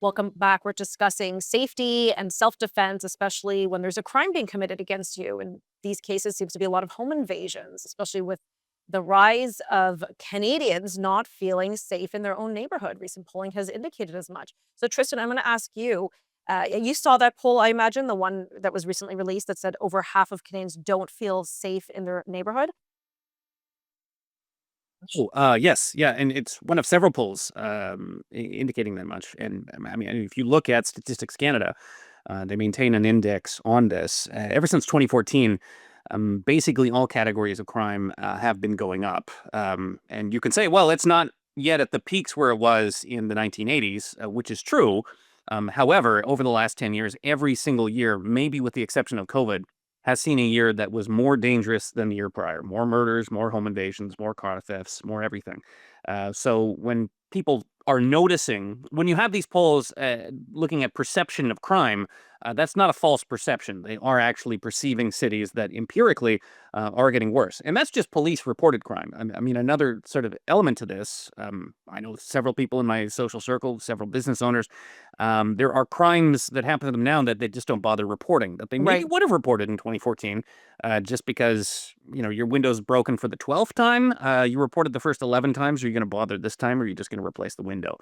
Welcome back. We're discussing safety and self-defense, especially when there's a crime being committed against you. In these cases, seems to be a lot of home invasions, especially with the rise of Canadians not feeling safe in their own neighborhood. Recent polling has indicated as much. So, Tristan, I'm going to ask you. You saw that poll, I imagine, the one that was recently released that said over half of Canadians don't feel safe in their neighborhood. Oh, yes, yeah, and it's one of several polls indicating that much. And I mean, if you look at Statistics Canada, they maintain an index on this ever since 2014. Basically, all categories of crime have been going up, and you can say, well, it's not yet at the peaks where it was in the 1980s, which is true. However, over the last 10 years, every single year, maybe with the exception of COVID, has seen a year that was more dangerous than the year prior. More murders, more home invasions, more car thefts, more everything. So when people are noticing, when you have these polls looking at perception of crime, that's not a false perception. They are actually perceiving cities that empirically are getting worse. And that's just police reported crime. I mean, another sort of element to this, I know several people in my social circle, several business owners, there are crimes that happen to them now that they just don't bother reporting, that they maybe Right. would have reported in 2014, just because, your window's broken for the 12th time. You reported the first 11 times. Are you going to bother this time, or are you just going to replace the window?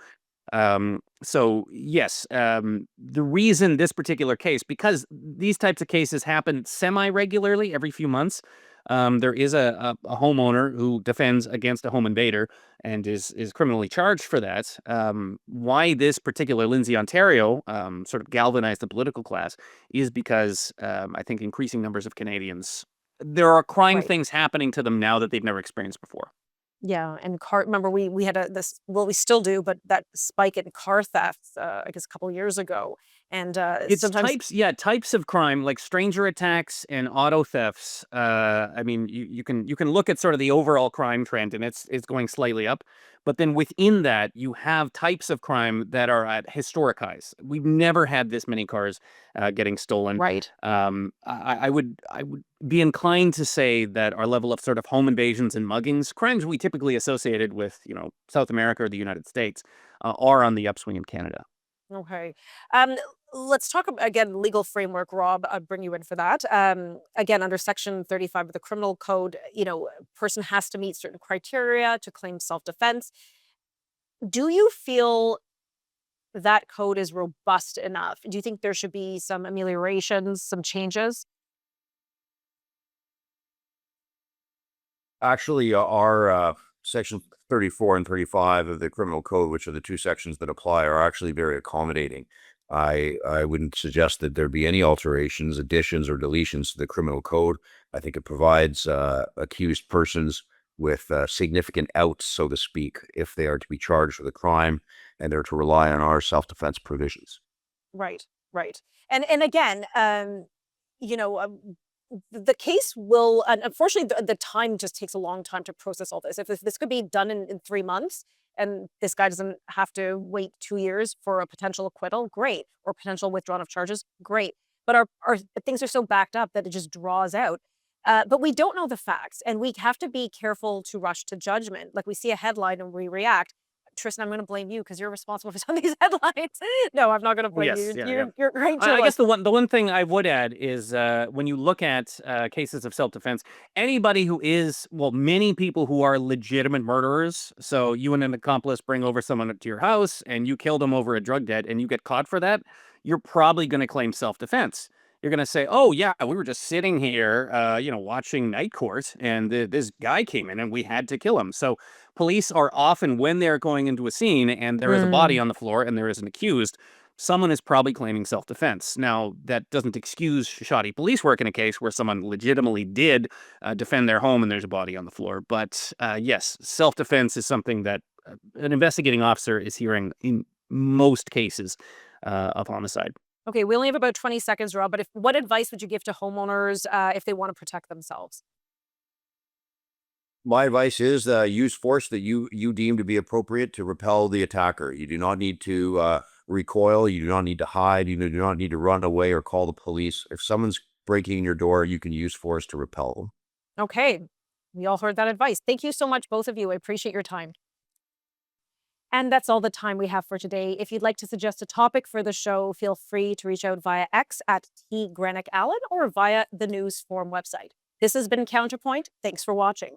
So yes, the reason this particular case, because these types of cases happen semi-regularly every few months. There is a homeowner who defends against a home invader and is criminally charged for that. Why this particular Lindsay, Ontario, sort of galvanized the political class is because I think increasing numbers of Canadians, there are crime Right. things happening to them now that they've never experienced before. Yeah, and car remember we had this, well, we still do, but that spike in car thefts, I guess a couple years ago, and, It's sometimes. types of crime like stranger attacks and auto thefts. I mean, you can look at sort of the overall crime trend, and it's going slightly up. But then within that, you have types of crime that are at historic highs. We've never had this many cars getting stolen. Right. I would be inclined to say that our level of sort of home invasions and muggings, crimes we typically associated with South America or the United States, are on the upswing in Canada. Okay. Let's talk again, legal framework, Rob. I'll bring you in for that. Again, under Section 35 of the Criminal Code, a person has to meet certain criteria to claim self-defense. Do you feel that code is robust enough? Do you think there should be some ameliorations, some changes? Actually, our section 34 and 35 of the criminal code, which are the two sections that apply, are actually very accommodating. I wouldn't suggest that there be any alterations, additions, or deletions to the criminal code. I think it provides accused persons with significant outs, so to speak, if they are to be charged with a crime and they're to rely on our self-defense provisions. Right, right. And again, you know, um, the case will, unfortunately, the time just takes a long time to process all this. If this could be done in 3 months, and this guy doesn't have to wait 2 years for a potential acquittal, great, or potential withdrawal of charges, great. But our things are so backed up that it just draws out. But we don't know the facts, and we have to be careful to rush to judgment. Like we see a headline and we react. Tristan, I'm going to blame you because you're responsible for some of these headlines. No, I'm not going to Oh, blame yes. you. Yeah, yeah. You're a great I guess journalist. the one thing I would add is when you look at cases of self defense, anybody who is well, many people who are legitimate murderers. So you and an accomplice bring over someone to your house and you kill them over a drug debt, and you get caught for that. You're probably going to claim self defense. You're going to say, "Oh yeah, we were just sitting here, watching Night Court, and this guy came in, and we had to kill him." So police are often, when they're going into a scene and there is a body Mm. on the floor and there is an accused, someone is probably claiming self-defense. Now, that doesn't excuse shoddy police work in a case where someone legitimately did defend their home and there's a body on the floor. But yes, self-defense is something that an investigating officer is hearing in most cases of homicide. Okay, we only have about 20 seconds, Rob, but what advice would you give to homeowners if they want to protect themselves? My advice is use force that you deem to be appropriate to repel the attacker. You do not need to recoil. You do not need to hide. You do not need to run away or call the police. If someone's breaking in your door, you can use force to repel them. Okay, we all heard that advice. Thank you so much, both of you. I appreciate your time. And that's all the time we have for today. If you'd like to suggest a topic for the show, feel free to reach out via X at @TGranicAllen or via the News Forum website. This has been Counterpoint. Thanks for watching.